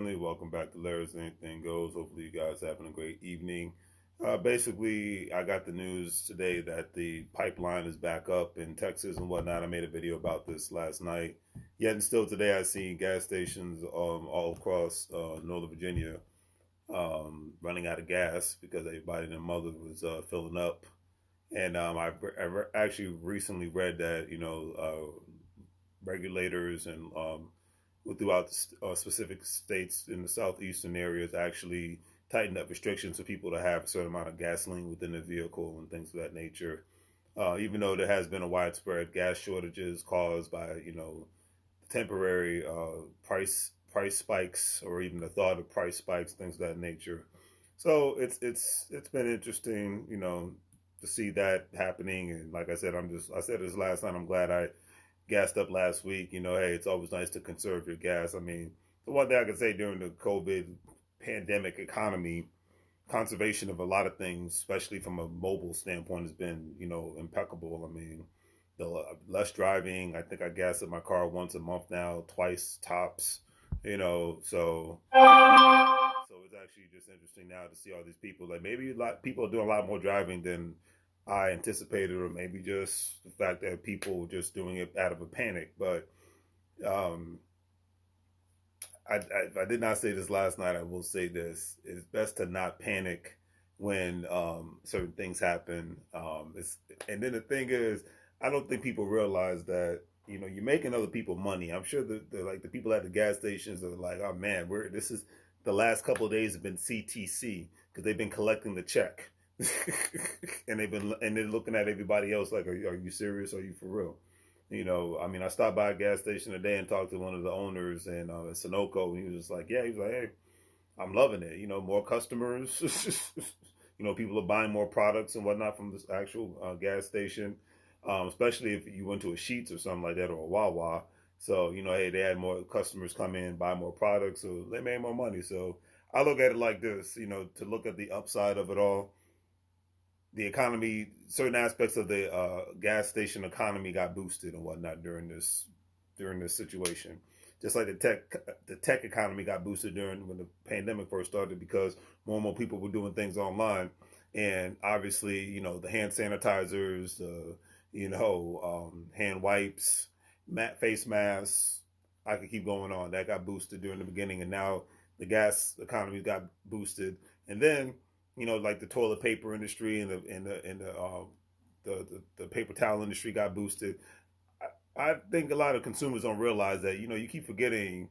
Welcome back to Larry's Anything Goes. Hopefully, you guys having a great evening. Basically, I got the news today that the pipeline is back up in Texas and whatnot. I made a video about this last night. Yet and still today, I see gas stations all across Northern Virginia running out of gas because everybody and their mother was filling up. And actually recently read that regulators and throughout specific states in the southeastern areas actually tightened up restrictions for people to have a certain amount of gasoline within the vehicle and things of that nature. Even though there has been a widespread gas shortages caused by temporary price spikes or even the thought of price spikes, things of that nature. So it's been interesting, to see that happening. And like I said, I said this last night. I'm glad I gassed up last week. Hey, it's always nice to conserve your gas. I mean, the one thing I can say during the COVID pandemic economy, conservation of a lot of things, especially from a mobile standpoint, has been, impeccable. I mean, the less driving. I think I gas up my car once a month now, twice tops. So it's actually just interesting now to see all these people. Like maybe a lot people are doing a lot more driving than I anticipated, or maybe just the fact that people were just doing it out of a panic. But um, I did not say this last night. I will say this: it's best to not panic when certain things happen. And then the thing is, I don't think people realize that you're making other people money. I'm sure the people at the gas stations are like, oh man, this is the last couple of days have been CTC because they've been collecting the check, and they're looking at everybody else like, are you serious? Are you for real? I mean, I stopped by a gas station today and talked to one of the owners in Sunoco, and he was just like, yeah, he was like, hey, I'm loving it. More customers. People are buying more products and whatnot from this actual gas station, especially if you went to a Sheetz or something like that or a Wawa. So, hey, they had more customers come in, buy more products, so they made more money. So I look at it like this, to look at the upside of it all. The economy, certain aspects of the gas station economy got boosted and whatnot during this situation. Just like the tech economy got boosted during when the pandemic first started because more and more people were doing things online, and obviously the hand sanitizers, hand wipes, face masks. I could keep going on. That got boosted during the beginning, and now the gas economy got boosted, and then like the toilet paper industry and the paper towel industry got boosted. I think a lot of consumers don't realize that you keep forgetting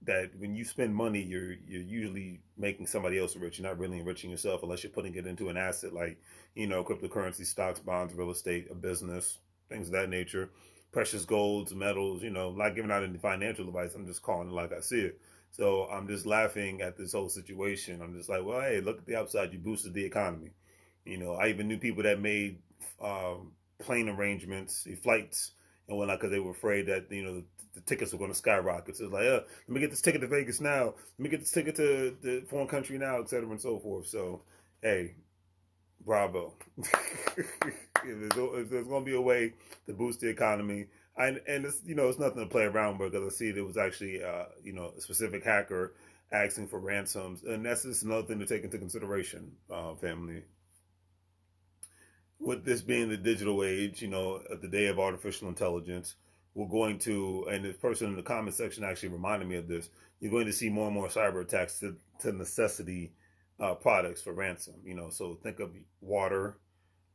that when you spend money, you're usually making somebody else rich. You're not really enriching yourself unless you're putting it into an asset like cryptocurrency, stocks, bonds, real estate, a business, things of that nature, precious golds, metals. Not giving out any financial advice. I'm just calling it like I see it. So I'm just laughing at this whole situation. I'm just like, well, hey, look at the upside. You boosted the economy. I even knew people that made plane arrangements, flights, and whatnot because they were afraid that the tickets were going to skyrocket. So it's like, let me get this ticket to Vegas now. Let me get this ticket to the foreign country now, et cetera, and so forth. So, hey, bravo. if there's going to be a way to boost the economy, and it's nothing to play around with because I see there was actually a specific hacker asking for ransoms, and that's just another thing to take into consideration, family. With this being the digital age, at the day of artificial intelligence, we're going to, and this person in the comment section actually reminded me of this, you're going to see more and more cyber attacks to necessity products for ransom. So think of water,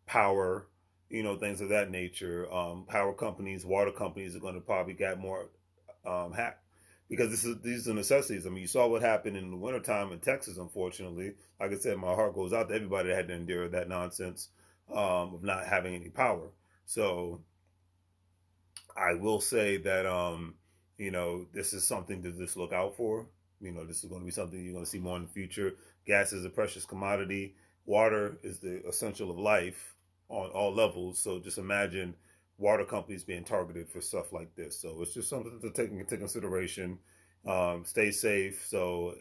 power, things of that nature. Power companies, water companies are going to probably get more hacked because these are necessities. I mean, you saw what happened in the wintertime in Texas, unfortunately. Like I said, my heart goes out to everybody that had to endure that nonsense of not having any power. So I will say that this is something to just look out for. This is going to be something you're going to see more in the future. Gas is a precious commodity. Water is the essential of life on all levels. So just imagine water companies being targeted for stuff like this. So it's just something to take into consideration. Stay safe. So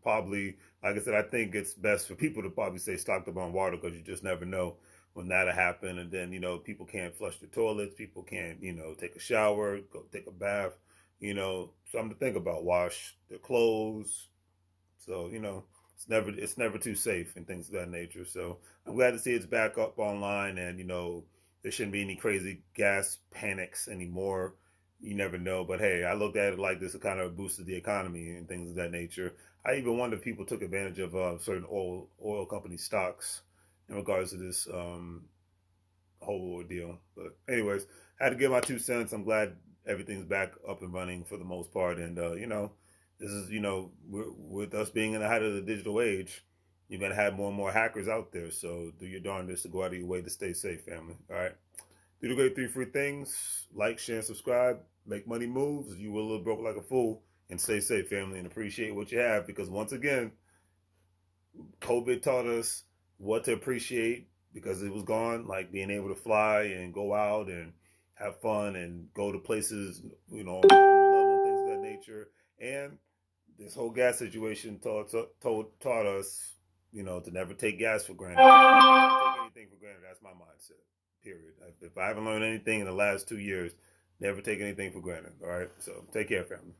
probably, like I said, I think it's best for people to probably stay stocked up on water because you just never know when that'll happen. And then, people can't flush the toilets. People can't, take a shower, go take a bath. something to think about. Wash their clothes. So, it's never too safe and things of that nature. So I'm glad to see it's back up online, and there shouldn't be any crazy gas panics anymore. You never know, but hey, I looked at it like this. It kind of boosted the economy and things of that nature. I even wonder if people took advantage of certain oil company stocks in regards to this whole ordeal. But anyways, I had to give my 2 cents. I'm glad everything's back up and running for the most part, and this is with us being in the height of the digital age, you're gonna have more and more hackers out there. So do your darndest to go out of your way to stay safe, family. All right. Do the great three free things: like, share, and subscribe. Make money moves. You will live broke like a fool, and stay safe, family, and appreciate what you have. Because once again, COVID taught us what to appreciate because it was gone, like being able to fly and go out and have fun and go to places, on a level, things of that nature. And this whole gas situation taught us, to never take gas for granted. Never take anything for granted. That's my mindset. Period. If I haven't learned anything in the last 2 years, never take anything for granted. All right. So take care, family.